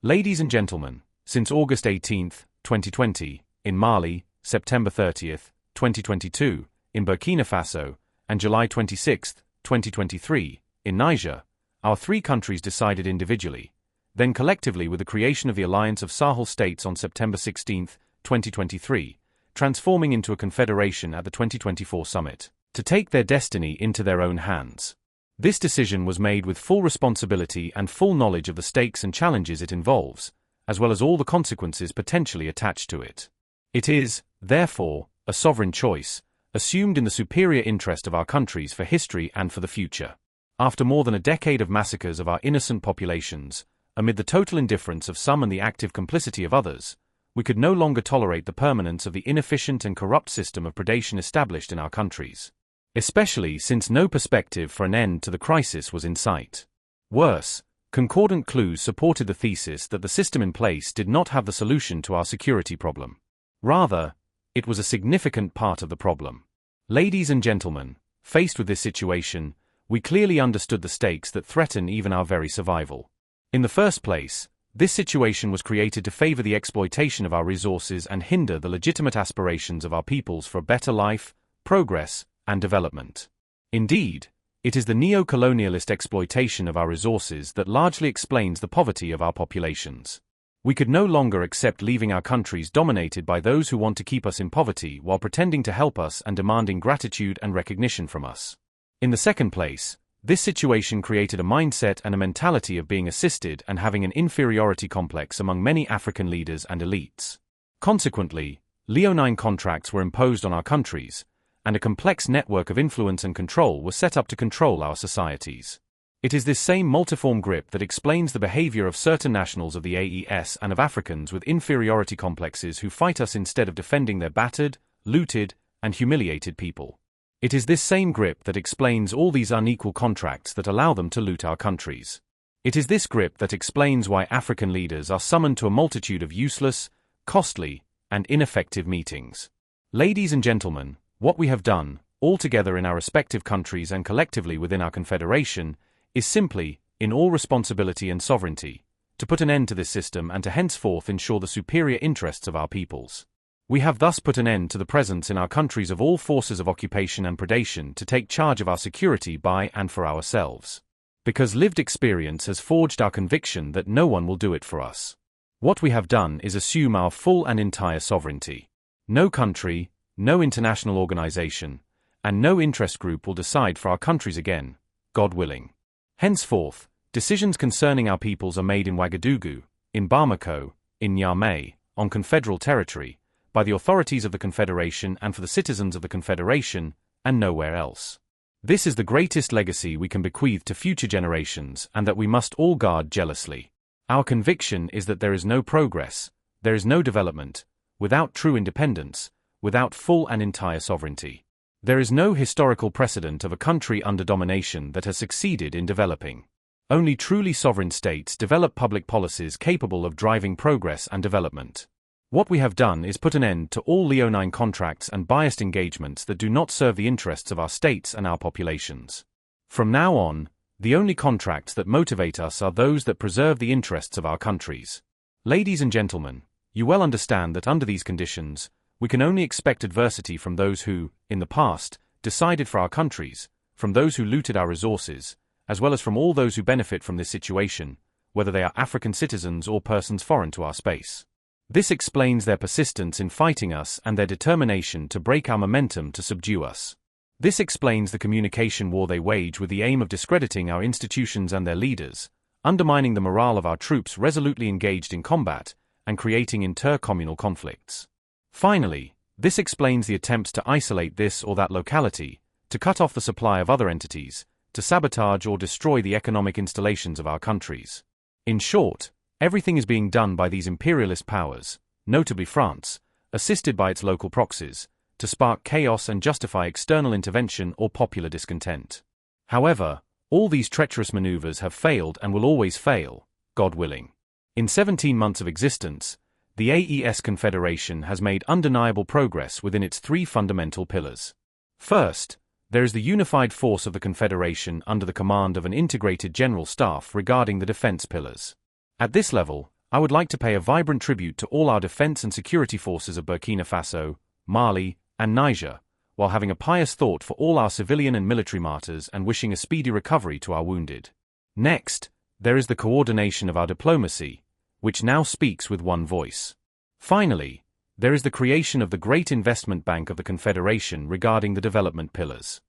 Ladies and gentlemen, since August 18, 2020, in Mali, September 30, 2022, in Burkina Faso, and July 26, 2023, in Niger, our three countries decided individually, then collectively with the creation of the Alliance of Sahel States on September 16, 2023, transforming into a confederation at the 2024 summit, to take their destiny into their own hands. This decision was made with full responsibility and full knowledge of the stakes and challenges it involves, as well as all the consequences potentially attached to it. It is, therefore, a sovereign choice, assumed in the superior interest of our countries for history and for the future. After more than a decade of massacres of our innocent populations, amid the total indifference of some and the active complicity of others, we could no longer tolerate the permanence of the inefficient and corrupt system of predation established in our countries, especially since no perspective for an end to the crisis was in sight. Worse, concordant clues supported the thesis that the system in place did not have the solution to our security problem. Rather, it was a significant part of the problem. Ladies and gentlemen, faced with this situation, we clearly understood the stakes that threaten even our very survival. In the first place, this situation was created to favor the exploitation of our resources and hinder the legitimate aspirations of our peoples for a better life, progress, and development. Indeed, it is the neo-colonialist exploitation of our resources that largely explains the poverty of our populations. We could no longer accept leaving our countries dominated by those who want to keep us in poverty while pretending to help us and demanding gratitude and recognition from us. In the second place, this situation created a mindset and a mentality of being assisted and having an inferiority complex among many African leaders and elites. Consequently, leonine contracts were imposed on our countries, and a complex network of influence and control was set up to control our societies. It is this same multiform grip that explains the behavior of certain nationals of the AES and of Africans with inferiority complexes who fight us instead of defending their battered, looted, and humiliated people. It is this same grip that explains all these unequal contracts that allow them to loot our countries. It is this grip that explains why African leaders are summoned to a multitude of useless, costly, and ineffective meetings. Ladies and gentlemen, what we have done, all together in our respective countries and collectively within our confederation, is simply, in all responsibility and sovereignty, to put an end to this system and to henceforth ensure the superior interests of our peoples. We have thus put an end to the presence in our countries of all forces of occupation and predation to take charge of our security by and for ourselves. Because lived experience has forged our conviction that no one will do it for us. What we have done is assume our full and entire sovereignty. No country, no international organization, and no interest group will decide for our countries again, God willing. Henceforth, decisions concerning our peoples are made in Ouagadougou, in Bamako, in Niamey, on confederal territory, by the authorities of the Confederation and for the citizens of the Confederation, and nowhere else. This is the greatest legacy we can bequeath to future generations and that we must all guard jealously. Our conviction is that there is no progress, there is no development, without true independence, without full and entire sovereignty. There is no historical precedent of a country under domination that has succeeded in developing. Only truly sovereign states develop public policies capable of driving progress and development. What we have done is put an end to all leonine contracts and biased engagements that do not serve the interests of our states and our populations. From now on, the only contracts that motivate us are those that preserve the interests of our countries. Ladies and gentlemen, you well understand that under these conditions, we can only expect adversity from those who, in the past, decided for our countries, from those who looted our resources, as well as from all those who benefit from this situation, whether they are African citizens or persons foreign to our space. This explains their persistence in fighting us and their determination to break our momentum to subdue us. This explains the communication war they wage with the aim of discrediting our institutions and their leaders, undermining the morale of our troops resolutely engaged in combat, and creating inter-communal conflicts. Finally, this explains the attempts to isolate this or that locality, to cut off the supply of other entities, to sabotage or destroy the economic installations of our countries. In short, everything is being done by these imperialist powers, notably France, assisted by its local proxies, to spark chaos and justify external intervention or popular discontent. However, all these treacherous maneuvers have failed and will always fail, God willing. In 17 months of existence, the AES Confederation has made undeniable progress within its three fundamental pillars. First, there is the unified force of the Confederation under the command of an integrated general staff regarding the defense pillars. At this level, I would like to pay a vibrant tribute to all our defense and security forces of Burkina Faso, Mali, and Niger, while having a pious thought for all our civilian and military martyrs and wishing a speedy recovery to our wounded. Next, there is the coordination of our diplomacy, which now speaks with one voice. Finally, there is the creation of the Great Investment Bank of the Confederation regarding the development pillars.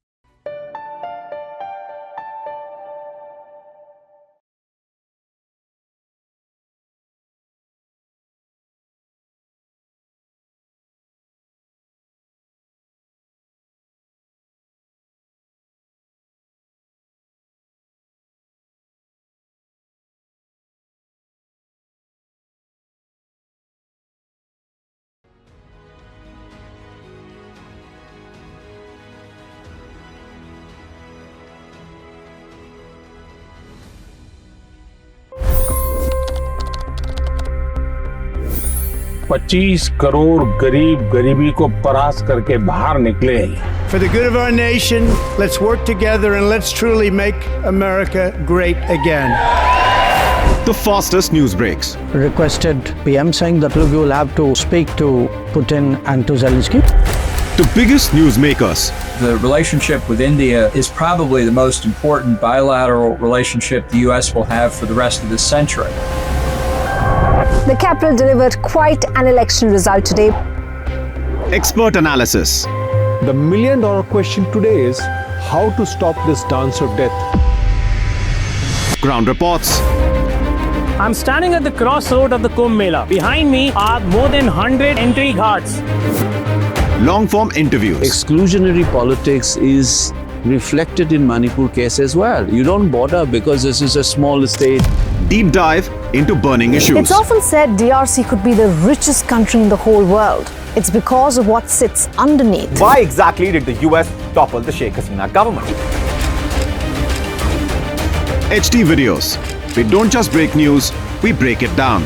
$25 crore गरीब गरीबी को परास्त करके बाहर निकले। For the good of our nation, let's work together and let's truly make America great again. The fastest news breaks. Requested PM saying that look, you will have to speak to Putin and to Zelensky. The biggest news makers. The relationship with India is probably the most important bilateral relationship the U.S. will have for the rest of this century. The capital delivered quite an election result today. Expert analysis. The million-dollar question today is how to stop this dance of death. Ground reports. I'm standing at the crossroad of the Kumbh Mela. Behind me are more than 100 entry ghats. Long-form interviews. Exclusionary politics is reflected in Manipur case as well. You don't bother because this is a small state. Deep dive into burning issues. It's often said DRC could be the richest country in the whole world. It's because of what sits underneath. Why exactly did the US topple the Sheikh Hasina government? HT videos. We don't just break news, we break it down.